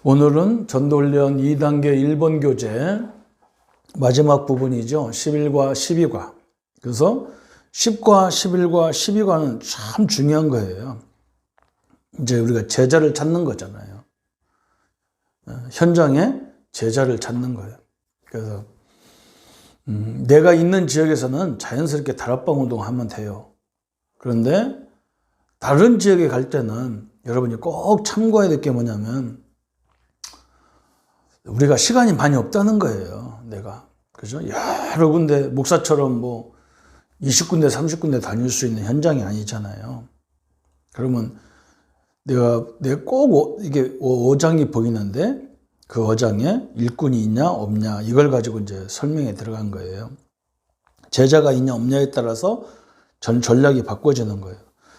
오늘은 전도훈련 2단계 1번 교재 마지막 부분이죠. 11과 12과. 그래서 10과 11과 12과는 참 중요한 거예요. 이제 우리가 제자를 찾는 거잖아요. 현장에 제자를 찾는 거예요. 그래서 내가 있는 지역에서는 자연스럽게 다락방 운동하면 돼요. 그런데 다른 지역에 갈 때는 여러분이 꼭 참고해야 될 게 뭐냐면 우리가 시간이 많이 없다는 거예요. 내가. 그죠? 여러 군데 목사처럼 뭐 20군데 30군데 다닐 수 있는 현장이 아니잖아요. 그러면 내가 꼭 이게 어장이 보이는데 그 어장에 일꾼이 있냐 없냐 이걸 가지고 이제 설명에 들어간 거예요. 제자가 있냐 없냐에 따라서 전략이 바꿔지는 거예요.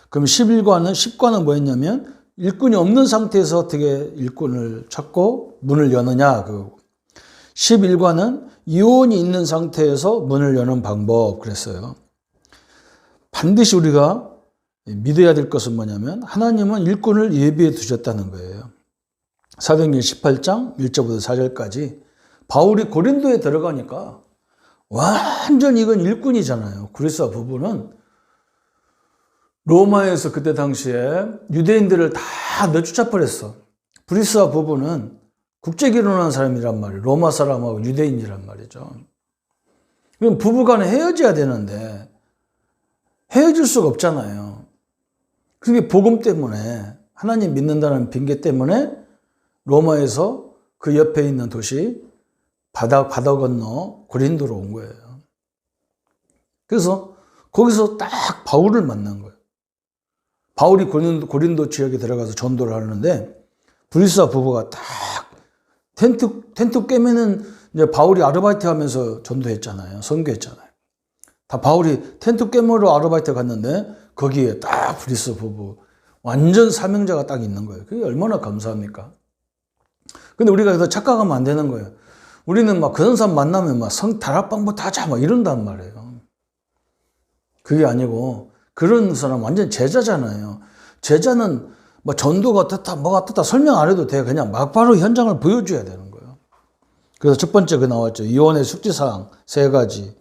그럼 10과는 뭐였냐면 일꾼이 없는 상태에서 어떻게 일꾼을 찾고 문을 여느냐 그거고, 11과는 이혼이 있는 상태에서 문을 여는 방법 그랬어요. 반드시 우리가 믿어야 될 것은 뭐냐면 하나님은 일꾼을 예비해 두셨다는 거예요. 사도행전 18장 1절부터 4절까지 바울이 고린도에 들어가니까 완전 이건 일꾼이잖아요. 그리스도 부부는 로마에서 그때 당시에 유대인들을 다 내쫓아버렸어. 브리스와 부부는 국제 결혼한 사람이란 말이에요. 로마 사람하고 유대인이란 말이죠. 그럼 부부간에 헤어져야 되는데 헤어질 수가 없잖아요. 그게 복음 때문에, 하나님 믿는다는 핑계 때문에 로마에서 그 옆에 있는 도시 바다 건너 고린도로 온 거예요. 그래서 거기서 딱 바울을 만난 거예요. 바울이 고린도 지역에 들어가서 전도를 하는데 브리스와 부부가 딱 텐트 깨면은 이제 바울이 아르바이트 하면서 전도했잖아요. 선교했잖아요. 다 바울이 텐트 깨물러 아르바이트 갔는데 거기에 딱 브리스 부부 완전 사명자가 딱 있는 거예요. 그게 얼마나 감사합니까? 근데 우리가 여기서 착각하면 안 되는 거예요. 우리는 막 그런 사람 만나면 막 다락방부터 하자 막 이런단 말이에요. 그게 아니고 그런 사람 완전 제자잖아요. 제자는 뭐 전도가 어떻다 뭐가 어떻다 설명 안 해도 돼. 그냥 막바로 현장을 보여줘야 되는 거예요. 그래서 첫 번째 그 나왔죠. 이혼의 숙지사항 3가지.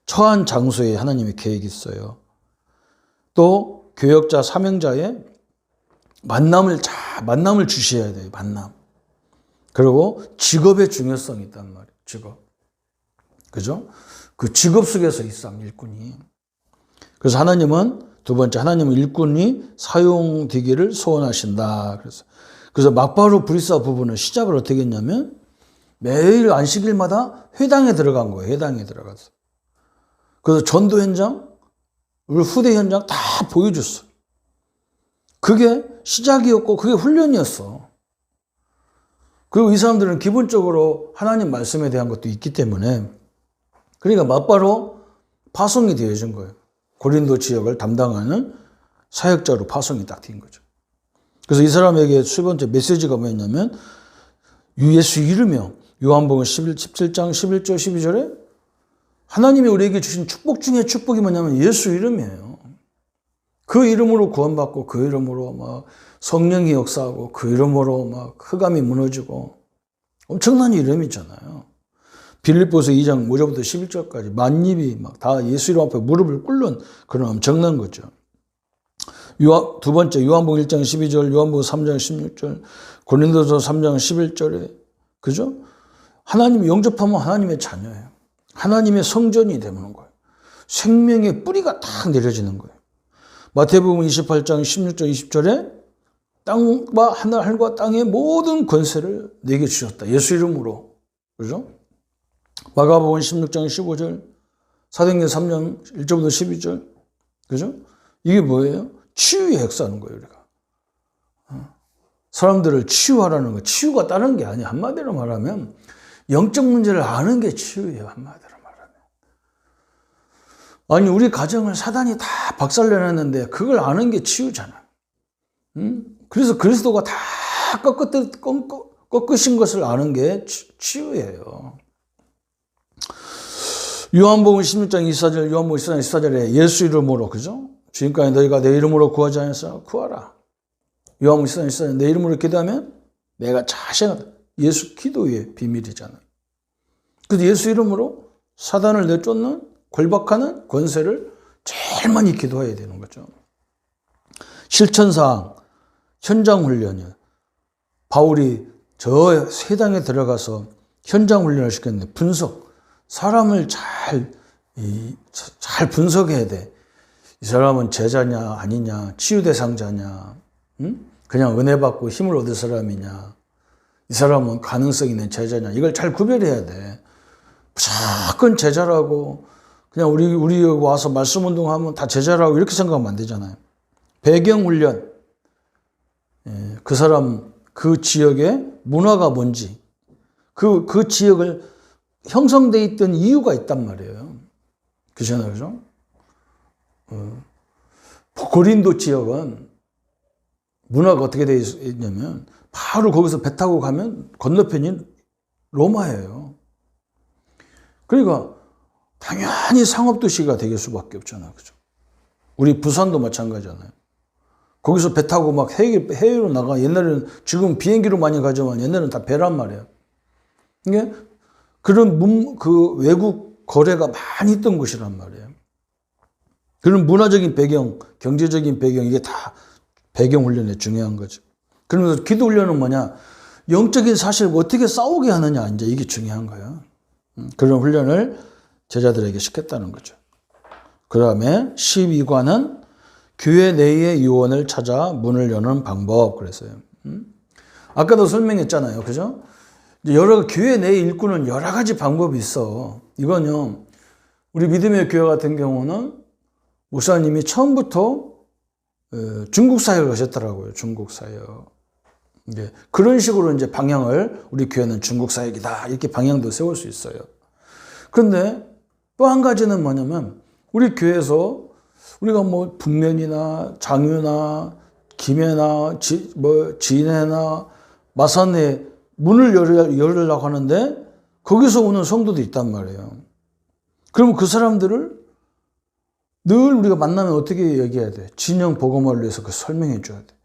처한 장소에 하나님의 계획이 있어요. 또 교역자 사명자의 만남을 주셔야 돼요. 만남. 그리고 직업의 중요성이 있단 말이에요. 직업. 그죠? 그 직업 속에서 있삼 일꾼이. 그래서 하나님은 두 번째, 하나님은 일꾼이 사용되기를 소원하신다. 그래서 막바로 브리스와 부부는 시작을 어떻게 했냐면 매일 안식일마다 회당에 들어간 거예요. 회당에 들어가서. 그래서 전도 현장, 우리 후대 현장 다 보여줬어. 그게 시작이었고 그게 훈련이었어. 그리고 이 사람들은 기본적으로 하나님 말씀에 대한 것도 있기 때문에 그러니까 막바로 파송이 되어진 거예요. 고린도 지역을 담당하는 사역자로 파송이 딱 된 거죠. 그래서 이 사람에게 세 번째 메시지가 뭐였냐면 예수 이름이요. 요한복음 17장 11절 12절에 하나님이 우리에게 주신 축복 중에 축복이 뭐냐면 예수 이름이에요. 그 이름으로 구원받고 그 이름으로 막 성령이 역사하고 그 이름으로 막 흑암이 무너지고 엄청난 이름이잖아요. 빌립보서 2장 5절부터 11절까지 만입이 막 다 예수 이름 앞에 무릎을 꿇는 그런 엄청난 거죠. 두 번째 요한복음 1장 12절, 요한복음 3장 16절, 고린도서 3장 11절에 그죠? 하나님 영접하면 하나님의 자녀예요. 하나님의 성전이 되는 거예요. 생명의 뿌리가 딱 내려지는 거예요. 마태복음 28장 16절 20절에 땅과 하늘과 땅의 모든 권세를 내게 주셨다. 예수 이름으로. 그죠? 마가복음 16장 15절, 사도행전 3장 1절부터 12절. 그죠? 이게 뭐예요? 치유의 역사하는 거예요, 우리가. 사람들을 치유하라는 거. 치유가 다른 게 아니야. 한마디로 말하면 영적 문제를 아는 게 치유예요. 한마디로 말하면. 아니 우리 가정을 사단이 다 박살내놨는데 그걸 아는 게 치유잖아. 그래서 그리스도가 다 꺾으신 것을 아는 게 치유예요. 요한복음 16장 24절, 요한복음 14장 24절에 예수 이름으로, 그죠? 지금까지 너희가 내 이름으로 구하지 않았어? 구하라. 요한복음 14장 24절 내 이름으로 기도하면 내가 자신하다. 예수 기도의 비밀이잖아요. 그래서 예수 이름으로 사단을 내쫓는 골박하는 권세를 제일 많이 기도해야 되는 거죠. 실천사항, 현장 훈련이요. 바울이 저 세상에 들어가서 현장 훈련을 시켰는데 분석, 사람을 잘 분석해야 돼. 이 사람은 제자냐 아니냐, 치유 대상자냐, 그냥 은혜 받고 힘을 얻을 사람이냐, 이 사람은 가능성 있는 제자냐, 이걸 잘 구별해야 돼. 무조건 제자라고 그냥 우리 와서 말씀 운동하면 다 제자라고 이렇게 생각하면 안 되잖아요. 배경 훈련, 그 사람 그 지역의 문화가 뭔지, 그 지역을 형성돼 있던 이유가 있단 말이에요. 그렇잖아요, 그죠? 고린도 지역은 문화가 어떻게 되어 있냐면 바로 거기서 배 타고 가면 건너편이 로마예요. 그러니까 당연히 상업도시가 될 수밖에 없잖아요, 그죠? 우리 부산도 마찬가지잖아요. 거기서 배 타고 막 해외로 나가. 옛날에는 지금 비행기로 많이 가지만 옛날에는 다 배란 말이에요. 이게 그런 그 외국 거래가 많이 있던 곳이란 말이에요. 그런 문화적인 배경, 경제적인 배경, 이게 다 배경 훈련에 중요한 거죠. 그러면서 기도 훈련은 뭐냐? 영적인 사실을 어떻게 싸우게 하느냐, 이제 이게 중요한 거예요. 그런 훈련을 제자들에게 시켰다는 거죠. 그 다음에 12관은 교회 내의 유언을 찾아 문을 여는 방법, 그랬어요. 아까도 설명했잖아요, 그죠? 교회 내의 일꾼은 여러 가지 방법이 있어. 이건요, 우리 믿음의 교회 같은 경우는 목사님이 처음부터 중국 사역을 하셨더라고요. 중국 사역. 이제 그런 식으로 이제 방향을, 우리 교회는 중국 사역이다, 이렇게 방향도 세울 수 있어요. 그런데 또 한 가지는 뭐냐면, 우리 교회에서 우리가 뭐 북면이나 장유나 김해나 진해나 마산에 문을 열으려고 하는데 거기서 오는 성도도 있단 말이에요. 그러면 그 사람들을 늘 우리가 만나면 어떻게 얘기해야 돼? 진영 복음화를 위해서 그 설명해 줘야 돼.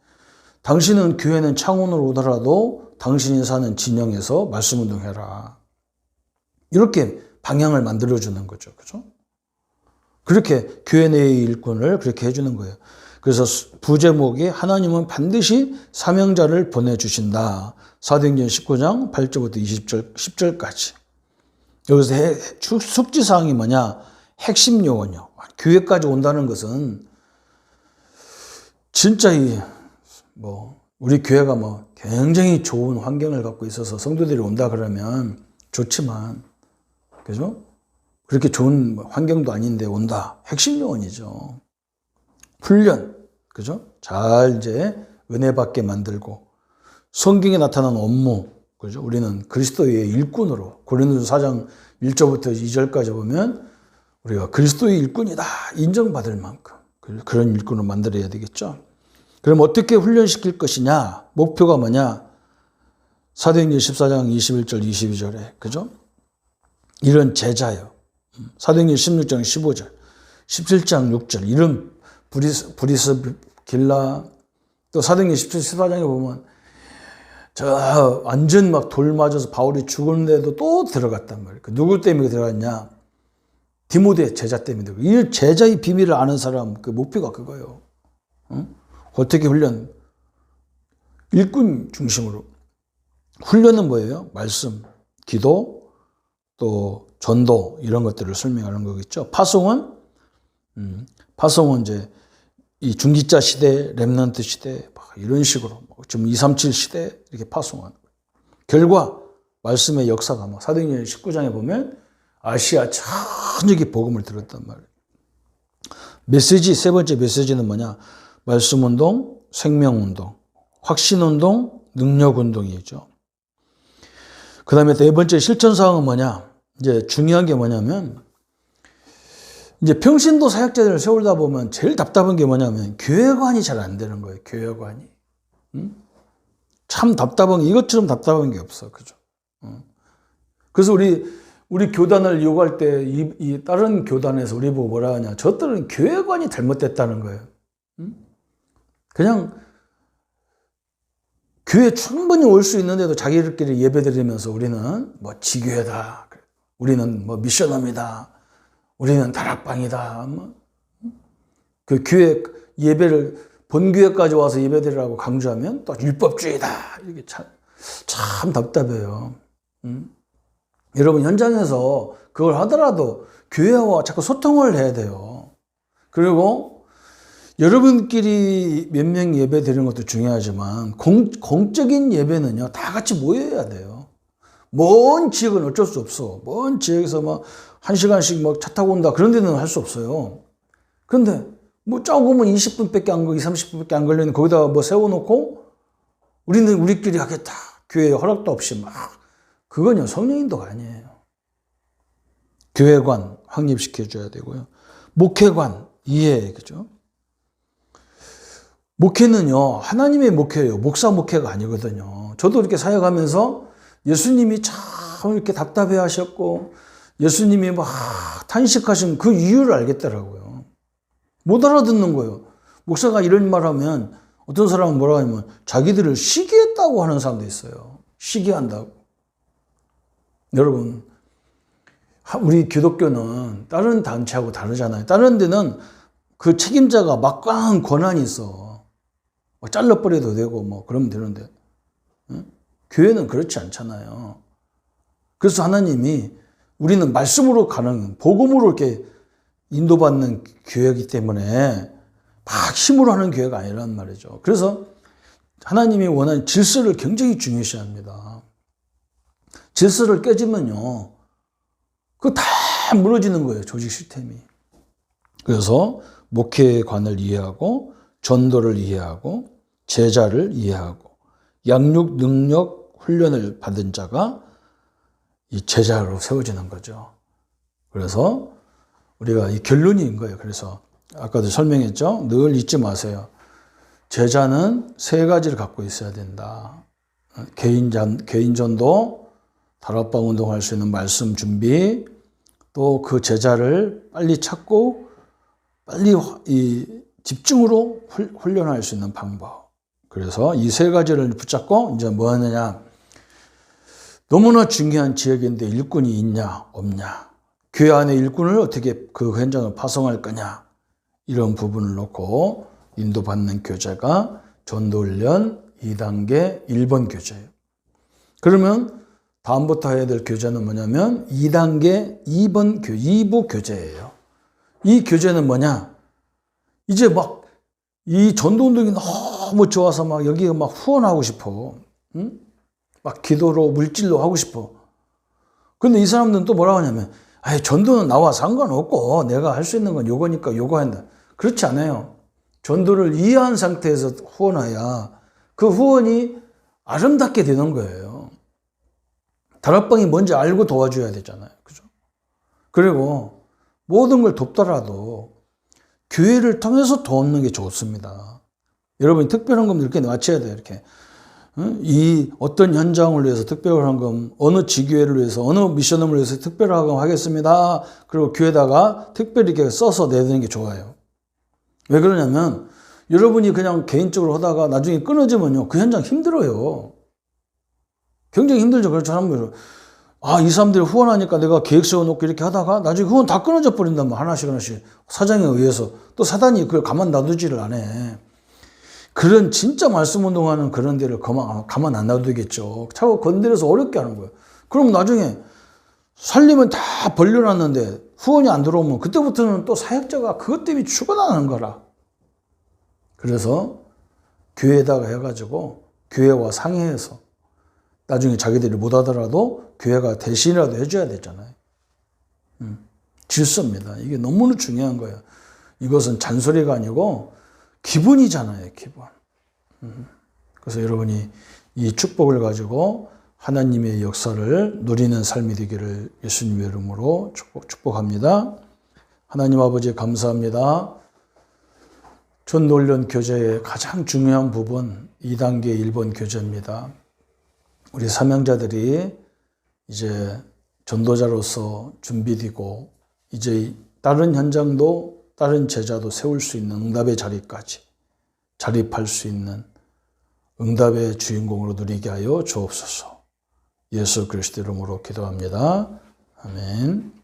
당신은 교회는 창원으로 오더라도 당신이 사는 진영에서 말씀 운동해라. 이렇게 방향을 만들어주는 거죠. 그죠? 그렇게 교회 내의 일꾼을 그렇게 해주는 거예요. 그래서 부제목이 하나님은 반드시 사명자를 보내주신다. 사도행전 19장 8절부터 10절까지. 여기서 숙지사항이 뭐냐? 핵심 요원이요. 교회까지 온다는 것은 진짜 우리 교회가 굉장히 좋은 환경을 갖고 있어서 성도들이 온다 그러면 좋지만, 그죠? 그렇게 좋은 환경도 아닌데 온다. 핵심 요원이죠. 훈련, 그죠? 잘 이제 은혜 받게 만들고, 성경에 나타난 업무, 그죠? 우리는 그리스도의 일꾼으로, 고린도서 4장 1절부터 2절까지 보면 우리가 그리스도의 일꾼이다 인정받을 만큼 그런 일꾼을 만들어야 되겠죠. 그럼 어떻게 훈련시킬 것이냐? 목표가 뭐냐? 사도행전 14장 21절 22절에, 그죠? 이런 제자요. 사도행전 16장 15절, 17장 6절, 이런 브리스길라, 또 사도행전 17, 14장에 보면 저 완전 막 돌 맞아서 바울이 죽었는데도 또 들어갔단 말이에요. 누구 때문에 들어갔냐? 디모데 제자 때문에. 이 제자의 비밀을 아는 사람, 그 목표가 그거예요. 어떻게 훈련? 일꾼 중심으로. 훈련은 뭐예요? 말씀, 기도, 또 전도, 이런 것들을 설명하는 거겠죠. 파송은 이제 이 중기자 시대, 렘넌트 시대, 이런 식으로 지금 237 시대 이렇게 파송하는 거예요. 결과 말씀의 역사가 사도행전 19장에 보면 아시아 전역에 복음을 들었단 말이에요. 메시지, 세 번째 메시지는 뭐냐? 말씀운동, 생명운동, 확신운동, 능력운동이죠. 그 다음에 네 번째 실천사항은 뭐냐? 이제 중요한 게 뭐냐면, 이제 평신도 사역자들을 세우다 보면 제일 답답한 게 뭐냐면 교회관이 잘 안 되는 거예요. 교회관이. 참 답답한 게, 이것처럼 답답한 게 없어. 그죠? 그래서 우리 교단을 요구할 때 이 다른 교단에서 우리 보고 뭐라 하냐? 저들은 교회관이 잘못됐다는 거예요. 그냥 교회 충분히 올 수 있는데도 자기들끼리 예배드리면서 우리는 뭐 지교회다, 우리는 뭐 미션업이다, 우리는 다락방이다, 그 교회 예배를 본교회까지 와서 예배드리라고 강조하면 또 율법주의다, 이게 참 답답해요. 여러분, 현장에서 그걸 하더라도 교회와 자꾸 소통을 해야 돼요. 그리고 여러분끼리 몇 명 예배 드리는 것도 중요하지만 공적인 예배는요, 다 같이 모여야 돼요. 먼 지역은 어쩔 수 없어. 먼 지역에서 막 1시간씩 막 차 타고 온다, 그런 데는 할 수 없어요. 그런데 뭐 조금은 20분밖에 안 걸리고 30분밖에 안 걸리는 거기다가 뭐 세워놓고 우리는 우리끼리 하겠다, 교회 허락도 없이 막, 그건요 성령인도가 아니에요. 교회관 확립시켜줘야 되고요. 목회관 이해, 그죠? 목회는요, 하나님의 목회예요. 목사 목회가 아니거든요. 저도 이렇게 사역하면서 예수님이 참 이렇게 답답해 하셨고, 예수님이 막 탄식하신 그 이유를 알겠더라고요. 못 알아듣는 거예요. 목사가 이런 말 하면, 어떤 사람은 뭐라 하냐면, 자기들을 시기했다고 하는 사람도 있어요. 시기한다고. 여러분, 우리 기독교는 다른 단체하고 다르잖아요. 다른 데는 그 책임자가 막강한 권한이 있어. 잘라버려도 되고 뭐 그러면 되는데, 응? 교회는 그렇지 않잖아요. 그래서 하나님이, 우리는 말씀으로 가는, 복음으로 이렇게 인도받는 교회이기 때문에 막 힘으로 하는 교회가 아니란 말이죠. 그래서 하나님이 원하는 질서를 굉장히 중요시합니다. 질서를 깨지면요, 그거 다 무너지는 거예요, 조직 시스템이. 그래서 목회관을 이해하고, 전도를 이해하고, 제자를 이해하고, 양육 능력 훈련을 받은 자가 이 제자로 세워지는 거죠. 그래서 우리가 이 결론인 거예요. 그래서 아까도 설명했죠. 늘 잊지 마세요. 제자는 세 가지를 갖고 있어야 된다. 개인전도, 다락방 운동할 수 있는 말씀 준비, 또 그 제자를 빨리 찾고 빨리 집중으로 훈련할 수 있는 방법. 그래서 이 세 가지를 붙잡고 이제 뭐 하느냐. 너무나 중요한 지역인데 일꾼이 있냐 없냐. 교회 안에 일꾼을 어떻게 그 현장을 파송할 거냐. 이런 부분을 놓고 인도받는 교제가 전도훈련 2단계 1번 교제예요. 그러면 다음부터 해야 될 교제는 뭐냐면 2단계 2부 교제예요. 이 교제는 뭐냐? 이제 막 이 전도운동이 너무 좋아서 막 여기가 막 후원하고 싶어. 응? 막 기도로 물질로 하고 싶어. 근데 이 사람들은 또 뭐라고 하냐면, 아이, 전도는 나와 상관없고 내가 할 수 있는 건 요거니까 요거 한다. 그렇지 않아요. 전도를 이해한 상태에서 후원해야 그 후원이 아름답게 되는 거예요. 다락방이 뭔지 알고 도와줘야 되잖아요. 그죠? 그리고 모든 걸 돕더라도 교회를 통해서 돕는 게 좋습니다. 여러분이 특별한 금 이렇게 맞춰야 돼요. 이렇게. 이 어떤 현장을 위해서 특별한 금, 어느 지교회를 위해서, 어느 미션을 위해서 특별한 금 하겠습니다. 그리고 교회에다가 특별히 이렇게 써서 내드는 게 좋아요. 왜 그러냐면 여러분이 그냥 개인적으로 하다가 나중에 끊어지면요, 그 현장 힘들어요. 굉장히 힘들죠. 그렇죠. 이 사람들이 후원하니까 내가 계획 세워놓고 이렇게 하다가 나중에 후원 다 끊어져 버린단 말이야. 하나씩 사장에 의해서. 또 사단이 그걸 가만 놔두지를 않아. 그런 진짜 말씀 운동하는 그런 데를 가만 안 놔두겠죠. 자꾸 건드려서 어렵게 하는 거예요. 그럼 나중에 살림은 다 벌려놨는데 후원이 안 들어오면 그때부터는 또 사역자가 그것 때문에 죽어나가는 거라. 그래서 교회에다가 해가지고 교회와 상의해서 나중에 자기들이 못하더라도 교회가 대신이라도 해줘야 되잖아요. 질서입니다. 이게 너무나 중요한 거예요. 이것은 잔소리가 아니고 기본이잖아요. 기본. 그래서 여러분이 이 축복을 가지고 하나님의 역사를 누리는 삶이 되기를 예수님의 이름으로 축복합니다. 하나님 아버지 감사합니다. 전도훈련 교제의 가장 중요한 부분 2단계 1번 교제입니다. 우리 사명자들이 이제 전도자로서 준비되고 이제 다른 현장도 다른 제자도 세울 수 있는 응답의 자리까지 자립할 수 있는 응답의 주인공으로 누리게 하여 주옵소서. 예수 그리스도 이름으로 기도합니다. 아멘.